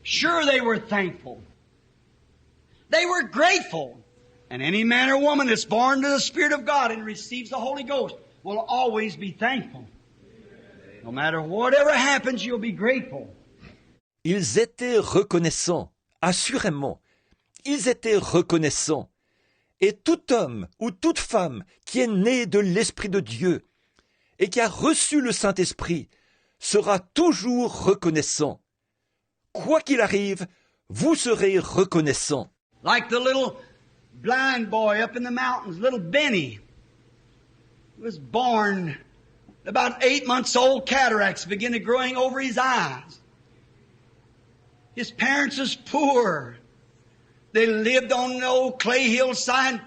Sure, they were thankful. They were grateful. And any man or woman that's born to the Spirit of God and receives the Holy Ghost will always be thankful. No matter whatever happens, you'll be grateful. Ils étaient reconnaissants, assurément. Ils étaient reconnaissants. Et tout homme ou toute femme qui est né de l'Esprit de Dieu et qui a reçu le Saint-Esprit sera toujours reconnaissant. Quoi qu'il arrive, vous serez reconnaissant. Like the little blind boy up in the mountains, little Benny, was born about 8 months old. Cataracts began to growing over his eyes. His parents was poor. They lived on the old clay hillside,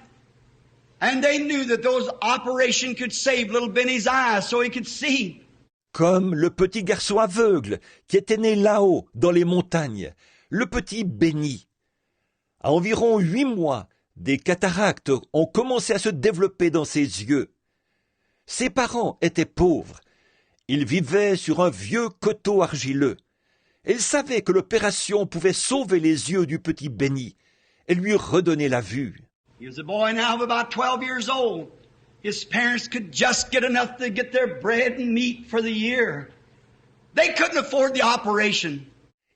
and they knew that those operations could save little Benny's eyes so he could see. Comme le petit garçon aveugle qui était né là-haut, dans les montagnes, le petit Benny. À environ 8 mois, des cataractes ont commencé à se développer dans ses yeux. Ses parents étaient pauvres. Ils vivaient sur un vieux coteau argileux. Ils savaient que l'opération pouvait sauver les yeux du petit Benny et lui redonner la vue. He was a boy now of about 12 years old. His parents could just get enough to get their bread and meat for the year. They couldn't afford the operation.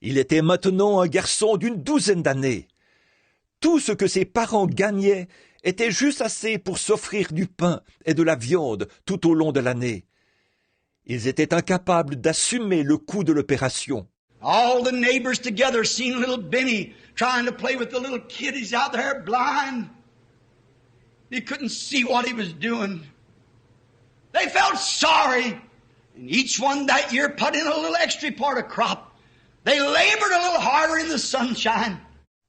Il était maintenant un garçon d'une 12aine d'années. Tout ce que ses parents gagnaient était juste assez pour s'offrir du pain et de la viande tout au long de l'année. Ils étaient incapables d'assumer le coût de l'opération. All the neighbors together seen little Benny trying to play with the little kid. He's out there blind. He couldn't see what he was doing. They felt sorry. And each one that year put in a little extra part of crop. They labored a little harder in the sunshine.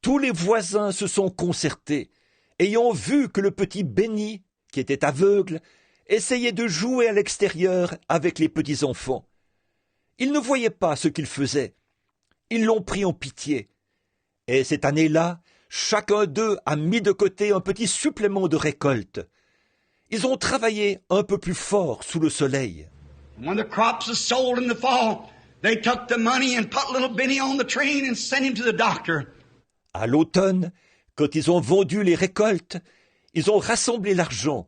Tous les voisins se sont concertés, ayant vu que le petit Benny, qui était aveugle, essayait de jouer à l'extérieur avec les petits-enfants. Ils ne voyaient pas ce qu'il faisait. Ils l'ont pris en pitié. Et cette année-là, chacun d'eux a mis de côté un petit supplément de récolte. Ils ont travaillé un peu plus fort sous le soleil. When the crops are sold in the fall, they took the money and put little Benny on the train and sent him to the doctor. À l'automne, quand ils ont vendu les récoltes, ils ont rassemblé l'argent,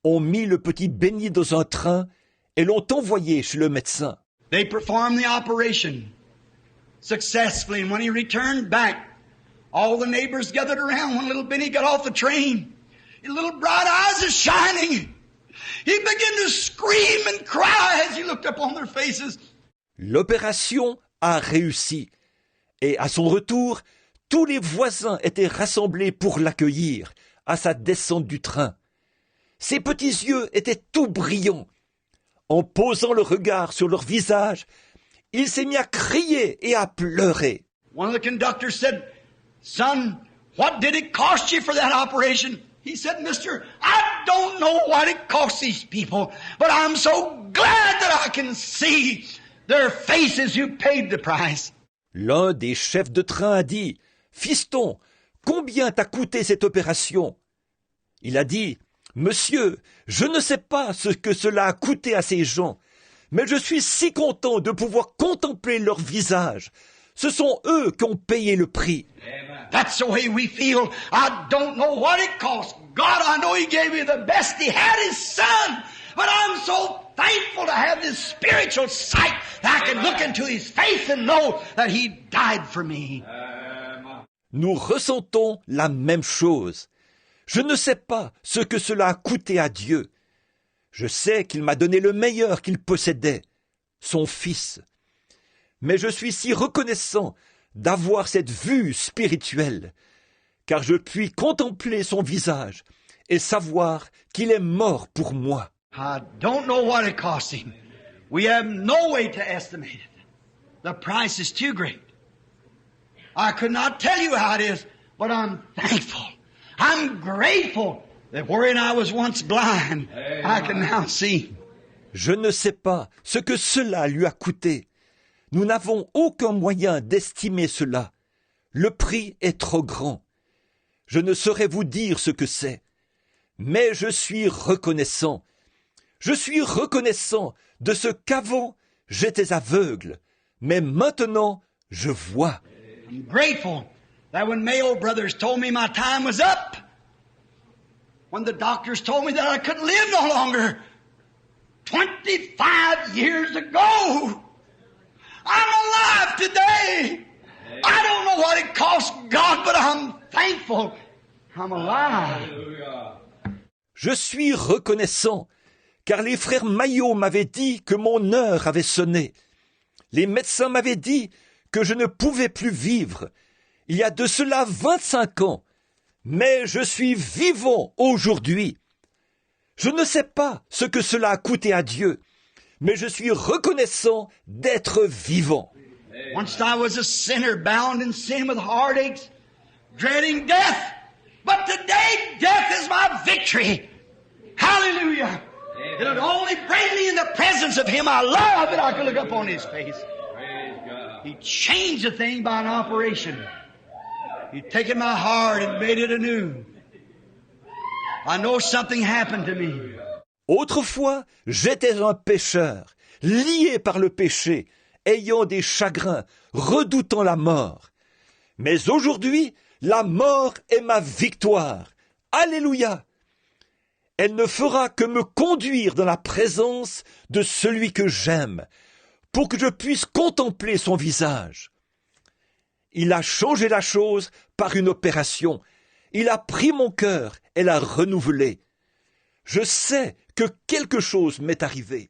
ont mis le petit Benny dans un train et l'ont envoyé chez le médecin. They performed the operation successfully, and when he returned back, all the neighbors gathered around when little Benny got off the train. His little bright eyes are shining. He began to scream and cry as he looked up on their faces. L'opération a réussi. Et à son retour, tous les voisins étaient rassemblés pour l'accueillir à sa descente du train. Ses petits yeux étaient tout brillants. En posant le regard sur leur visage, il s'est mis à crier et à pleurer. One of the conductors said, "Son, what did it cost you for that operation?" He said, "Mister, I don't know what it cost these people, but I'm so glad that I can see their faces who paid the price." L'un des chefs de train a dit, « Fiston, combien t'a coûté cette opération ?» Il a dit, « Monsieur, je ne sais pas ce que cela a coûté à ces gens, mais je suis si content de pouvoir contempler leur visage. Ce sont eux qui ont payé le prix. » That's the way we feel. I don't know what it cost. God, I know He gave me the best. He had His Son. But I'm so thankful to have this spiritual sight that I can look into His face and know that He died for me. Nous ressentons la même chose. Je ne sais pas ce que cela a coûté à Dieu. Je sais qu'il m'a donné le meilleur qu'il possédait, son Fils. Mais je suis si reconnaissant d'avoir cette vue spirituelle, car je puis contempler son visage et savoir qu'il est mort pour moi. I don't know what it cost Him. We have no way to estimate it. The price is too great. I could not tell you how it is, but I'm thankful. I'm grateful that wherein I was once blind, I can now see. Je ne sais pas ce que cela lui a coûté. Nous n'avons aucun moyen d'estimer cela. Le prix est trop grand. Je ne saurais vous dire ce que c'est. Mais je suis reconnaissant. Je suis reconnaissant de ce qu'avant j'étais aveugle, mais maintenant je vois. I'm grateful that when Mayo Brothers told me my time was up, when the doctors told me that I couldn't live no longer, 25 years ago, I'm alive today. I don't know what it cost God, but I'm thankful. I'm alive. Je suis reconnaissant, car les frères Maillot m'avaient dit que mon heure avait sonné. Les médecins m'avaient dit que je ne pouvais plus vivre. Il y a de cela 25 ans. Mais je suis vivant aujourd'hui. Je ne sais pas ce que cela a coûté à Dieu, mais je suis reconnaissant d'être vivant. Once I was a sinner, bound in sin with heartaches, dreading death. But today, death is my victory. Hallelujah. It'll only bring me in the presence of Him I love, and I can look up on His face. He changed the thing by an operation. He'd taken my heart and made it anew. I know something happened to me. Autrefois, j'étais un pécheur, lié par le péché, ayant des chagrins, redoutant la mort. Mais aujourd'hui, la mort est ma victoire. Alléluia! Elle ne fera que me conduire dans la présence de celui que j'aime, pour que je puisse contempler son visage. Il a changé la chose par une opération. Il a pris mon cœur et l'a renouvelé. Je sais que quelque chose m'est arrivé.